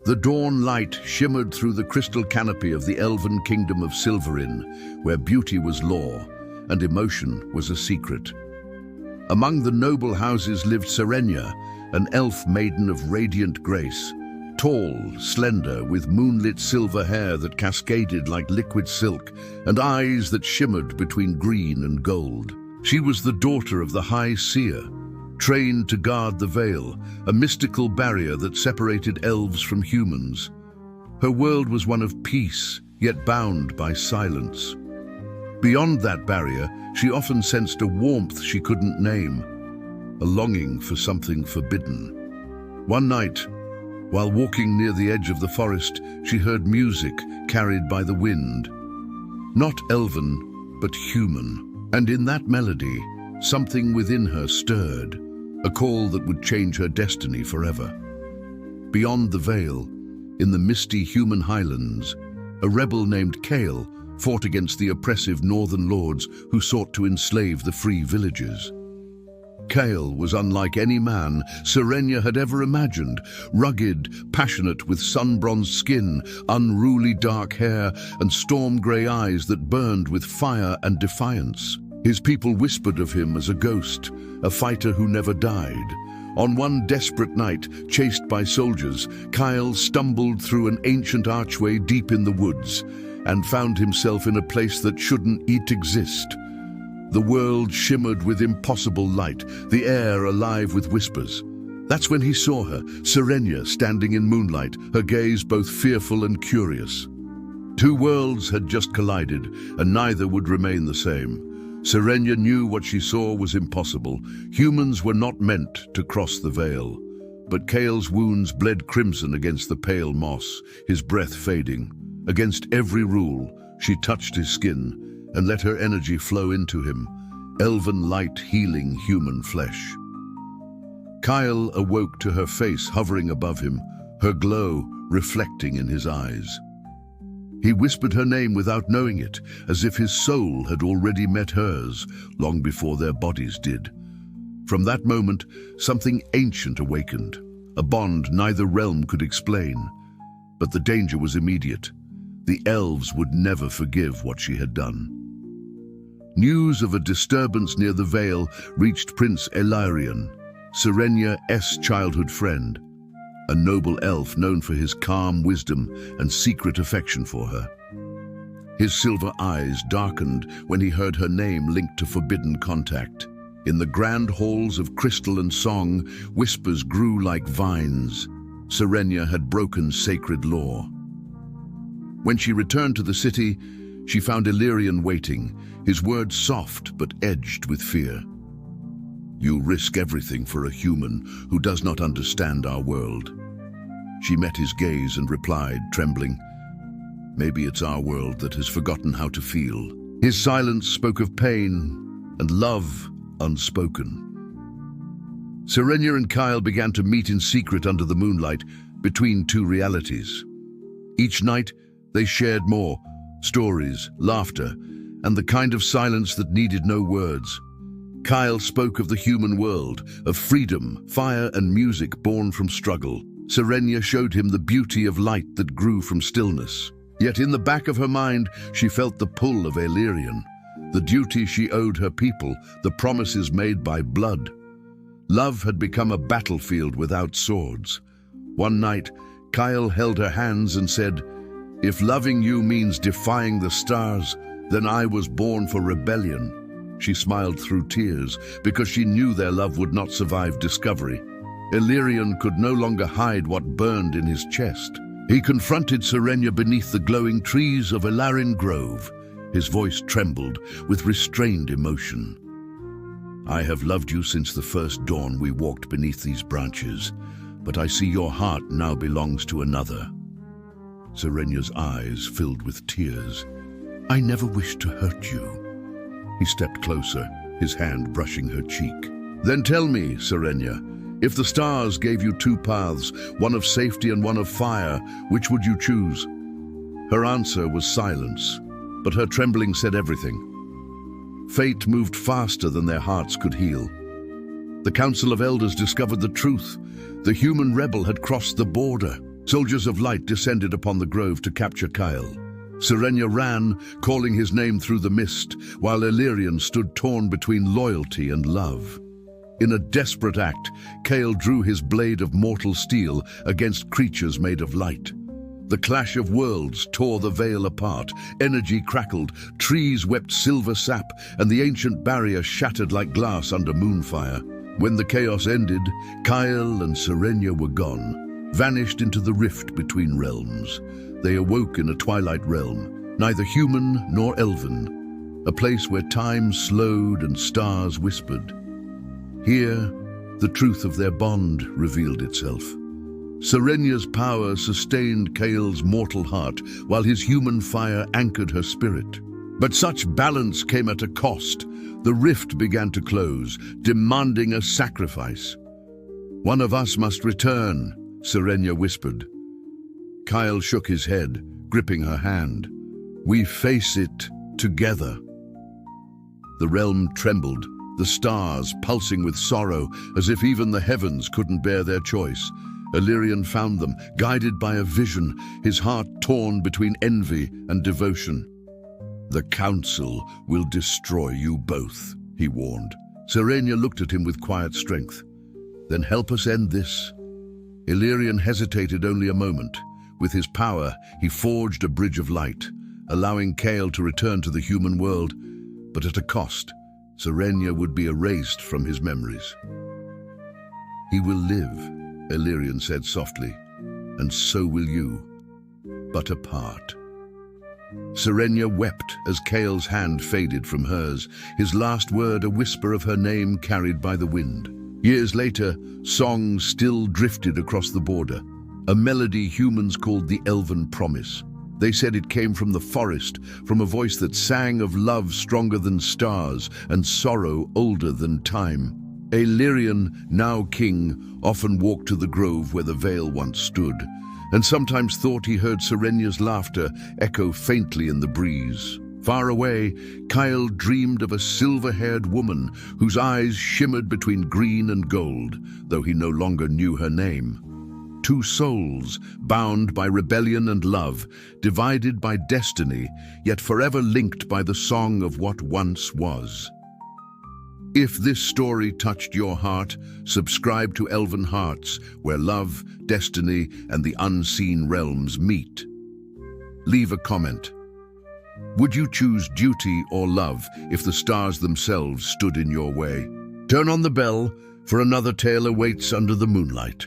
The dawn light shimmered through the crystal canopy of the elven kingdom of Sylvarin, where beauty was law and emotion was a secret. Among the noble houses lived Serenya, an elf maiden of radiant grace, tall, slender, with moonlit silver hair that cascaded like liquid silk and eyes that shimmered between green and gold. She was the daughter of the High Seer, trained to guard the Veil, a mystical barrier that separated elves from humans. Her world was one of peace, yet bound by silence. Beyond that barrier, she often sensed a warmth she couldn't name, a longing for something forbidden. One night, while walking near the edge of the forest, she heard music carried by the wind. Not elven, but human. And in that melody, something within her stirred, a call that would change her destiny forever. Beyond the Veil, in the misty human highlands, a rebel named Kael fought against the oppressive northern lords who sought to enslave the free villagers. Kael was unlike any man Serenya had ever imagined, rugged, passionate, with sun-bronzed skin, unruly dark hair, and storm-grey eyes that burned with fire and defiance. His people whispered of him as a ghost, a fighter who never died. On one desperate night, chased by soldiers, Kael stumbled through an ancient archway deep in the woods and found himself in a place that shouldn't exist. The world shimmered with impossible light, the air alive with whispers. That's when he saw her, Serenya, standing in moonlight, her gaze both fearful and curious. Two worlds had just collided, and neither would remain the same. Serenya knew what she saw was impossible. Humans were not meant to cross the Veil. But Kael's wounds bled crimson against the pale moss, his breath fading. Against every rule, she touched his skin and let her energy flow into him, elven light healing human flesh. Kael awoke to her face hovering above him, her glow reflecting in his eyes. He whispered her name without knowing it, as if his soul had already met hers, long before their bodies did. From that moment, something ancient awakened, a bond neither realm could explain. But the danger was immediate. The elves would never forgive what she had done. News of a disturbance near the Veil reached Prince Aelirion, Serenya's childhood friend, a noble elf known for his calm wisdom and secret affection for her. His silver eyes darkened when he heard her name linked to forbidden contact. In the grand halls of crystal and song, whispers grew like vines. Serenya had broken sacred law. When she returned to the city, she found Aelirion waiting, his words soft but edged with fear. "You risk everything for a human who does not understand our world." She met his gaze and replied, trembling, "Maybe it's our world that has forgotten how to feel." His silence spoke of pain and love unspoken. Serenya and Kael began to meet in secret under the moonlight, between two realities. Each night, they shared more, stories, laughter, and the kind of silence that needed no words. Kael spoke of the human world, of freedom, fire and music born from struggle. Serenya showed him the beauty of light that grew from stillness. Yet in the back of her mind, she felt the pull of Aelirion, the duty she owed her people, the promises made by blood. Love had become a battlefield without swords. One night, Kael held her hands and said, "If loving you means defying the stars, then I was born for rebellion." She smiled through tears because she knew their love would not survive discovery. Aelirion could no longer hide what burned in his chest. He confronted Serenya beneath the glowing trees of Elarin Grove. His voice trembled with restrained emotion. "I have loved you since the first dawn we walked beneath these branches, but I see your heart now belongs to another." Serenya's eyes filled with tears. "I never wished to hurt you." He stepped closer, his hand brushing her cheek. "Then tell me, Serenya, if the stars gave you two paths, one of safety and one of fire, which would you choose?" Her answer was silence, but her trembling said everything. Fate moved faster than their hearts could heal. The Council of Elders discovered the truth. The human rebel had crossed the border. Soldiers of light descended upon the grove to capture Kael. Serenya ran, calling his name through the mist, while Aelirion stood torn between loyalty and love. In a desperate act, Kael drew his blade of mortal steel against creatures made of light. The clash of worlds tore the veil apart, energy crackled, trees wept silver sap, and the ancient barrier shattered like glass under moonfire. When the chaos ended, Kael and Serenya were gone, vanished into the rift between realms. They awoke in a twilight realm, neither human nor elven, a place where time slowed and stars whispered. Here, the truth of their bond revealed itself. Serenya's power sustained Kael's mortal heart, while his human fire anchored her spirit. But such balance came at a cost. The rift began to close, demanding a sacrifice. "One of us must return," Serenya whispered. Kael shook his head, gripping her hand. "We face it together." The realm trembled, the stars pulsing with sorrow, as if even the heavens couldn't bear their choice. Aelirion found them, guided by a vision, his heart torn between envy and devotion. "The council will destroy you both," he warned. Serenya looked at him with quiet strength. "Then help us end this." Aelirion hesitated only a moment. With his power, he forged a bridge of light, allowing Kael to return to the human world, but at a cost. Serenya would be erased from his memories. "He will live," Aelirion said softly, "and so will you, but apart." Serenya wept as Kael's hand faded from hers, his last word a whisper of her name carried by the wind. Years later, songs still drifted across the border, a melody humans called the Elven Promise. They said it came from the forest, from a voice that sang of love stronger than stars and sorrow older than time. Aelirion, now king, often walked to the grove where the veil once stood, and sometimes thought he heard Serenya's laughter echo faintly in the breeze. Far away, Kael dreamed of a silver-haired woman whose eyes shimmered between green and gold, though he no longer knew her name. Two souls, bound by rebellion and love, divided by destiny, yet forever linked by the song of what once was. If this story touched your heart, subscribe to Elven Hearts, where love, destiny, and the unseen realms meet. Leave a comment. Would you choose duty or love if the stars themselves stood in your way? Turn on the bell, for another tale awaits under the moonlight.